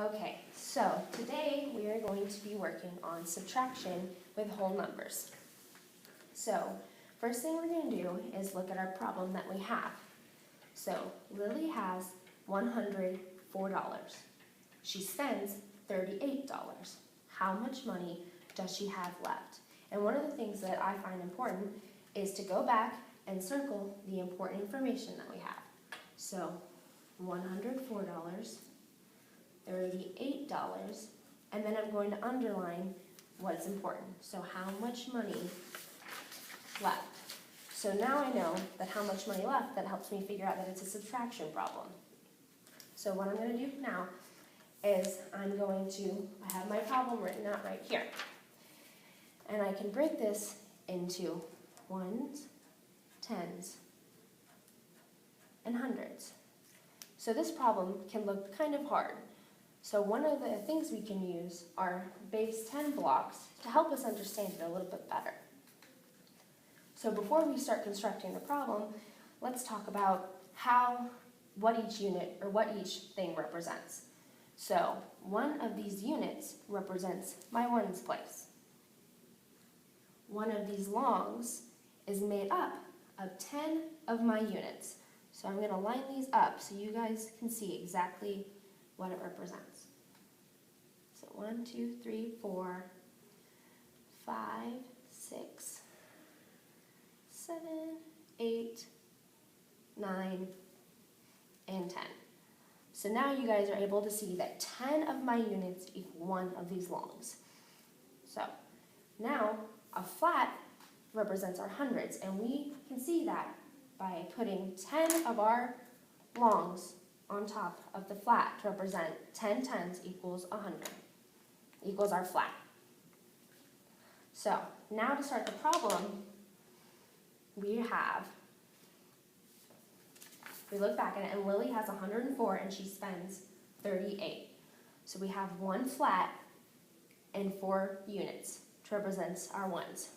Okay, so today we are going to be working on subtraction with whole numbers. So, first thing we're going to do is look at our problem that we have. So, Lily has $104. She spends $38. How much money does she have left? And one of the things that I find important is to go back and circle the important information that we have. So, $104. $38, and then I'm going to underline what's important. So how much money left. So now I know that how much money left, that helps me figure out that it's a subtraction problem. So what I'm going to do now is I have my problem written out right here. And I can break this into ones, tens, and hundreds. So this problem can look kind of hard. So one of the things we can use are base 10 blocks to help us understand it a little bit better. So before we start constructing the problem, let's talk about what each unit or what each thing represents. So one of these units represents my ones place. One of these longs is made up of 10 of my units. So I'm going to line these up so you guys can see exactly what it represents. So 1, 2, 3, 4, 5, 6, 7, 8, 9, and 10. So now you guys are able to see that 10 of my units equal one of these longs. So now a flat represents our hundreds, and we can see that by putting 10 of our longs on top of the flat to represent 10 tens equals 100, equals our flat. So now to start the problem, we look back at it, and Lily has 104 and she spends 38. So we have one flat and 4 units to represent our ones.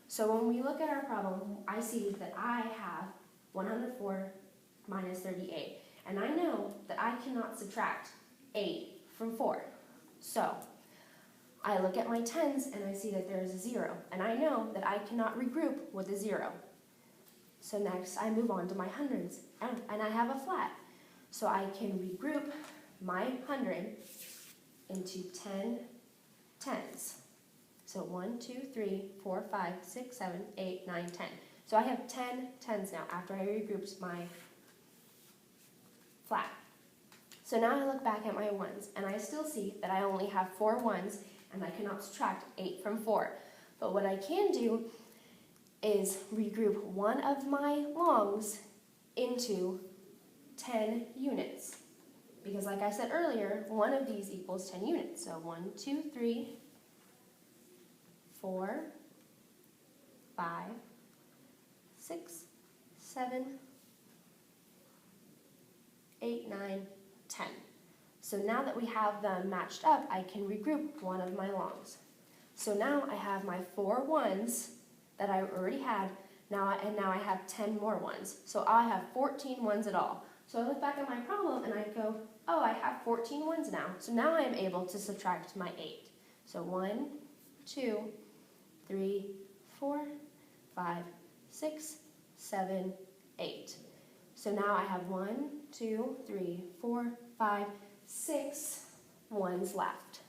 So when we look at our problem, I see that I have 104 minus 38. And I know that I cannot subtract 8 from 4. So I look at my tens and I see that there is a 0. And I know that I cannot regroup with a 0. So next I move on to my hundreds. And I have a flat. So I can regroup my 100 into 10 tens. So 1, 2, 3, 4, 5, 6, 7, 8, 9, 10. So I have 10 tens now after I regrouped my flat. So now I look back at my ones, and I still see that I only have 4 ones, and I cannot subtract 8 from 4. But what I can do is regroup one of my longs into 10 units. Because like I said earlier, one of these equals 10 units. So 1, 2, 3, 4, 5, 6, 7, 8, 9, 10. So now that we have them matched up, I can regroup one of my longs. So now I have my 4 ones that I already had, and now I have 10 more ones. So I have 14 ones at all. So I look back at my problem and I go, oh, I have 14 ones now. So now I am able to subtract my 8. So 1, 2, 3, 4, 5, 6, 7, 8. So now I have 1, 2, 3, 4, 5, 6 ones left.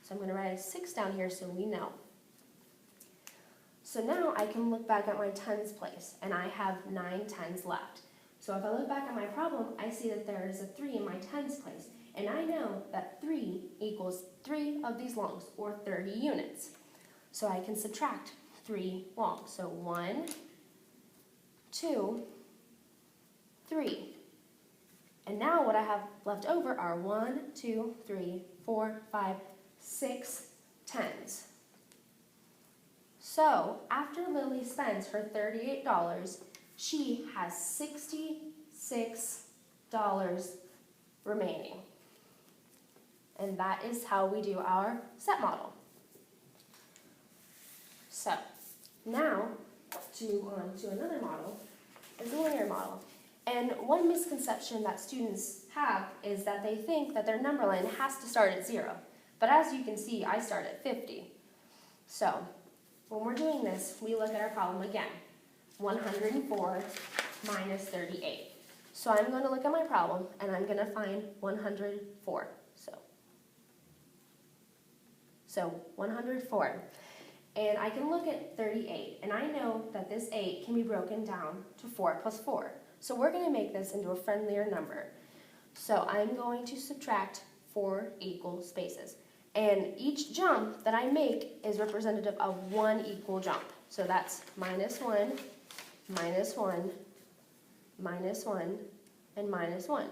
So I'm going to write a 6 down here so we know. So now I can look back at my tens place, and I have 9 tens left. So if I look back at my problem, I see that there is a 3 in my tens place, and I know that 3 equals 3 of these longs, or 30 units. So I can subtract 3 longs. So 1, 2, 3. And now what I have left over are 1, 2, 3, 4, 5, 6 tens. So after Lily spends her $38, she has $66 remaining. And that is how we do our set model. So now, on to another model, is the linear model. And one misconception that students have is that they think that their number line has to start at 0. But as you can see, I start at 50. So when we're doing this, we look at our problem again. 104 minus 38. So I'm going to look at my problem, and I'm going to find 104. So 104. And I can look at 38, and I know that this 8 can be broken down to 4 plus 4. So we're going to make this into a friendlier number. So I'm going to subtract 4 equal spaces. And each jump that I make is representative of one equal jump. So that's minus 1, minus 1, minus 1, and minus 1.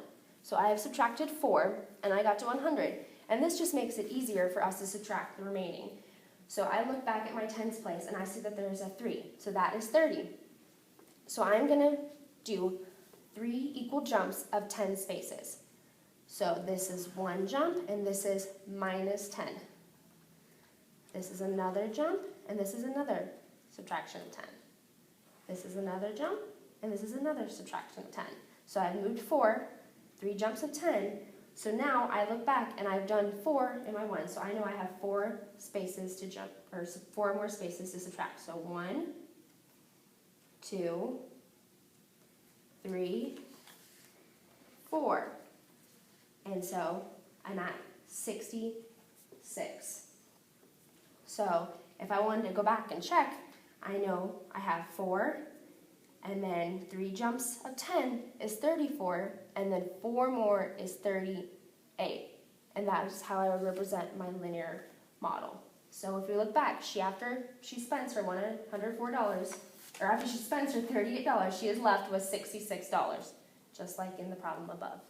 So I have subtracted 4, and I got to 100. And this just makes it easier for us to subtract the remaining. So I look back at my tens place, and I see that there's a 3. So that is 30. So I'm going to do 3 equal jumps of 10 spaces. So this is one jump, and this is minus 10. This is another jump, and this is another subtraction of 10. This is another jump, and this is another subtraction of 10. So I've moved 4, 3 jumps of 10. So now I look back, and I've done 4 in my 1. So I know I have 4 spaces to jump, or 4 more spaces to subtract. So 1, 2, 3, 4. And so I'm at 66. So if I wanted to go back and check, I know I have 4, and then 3 jumps of 10 is 34, and then 4 more is 38. And that is how I would represent my linear model. So if we look back, after she spends her $104, or after she spends her $38, she is left with $66, just like in the problem above.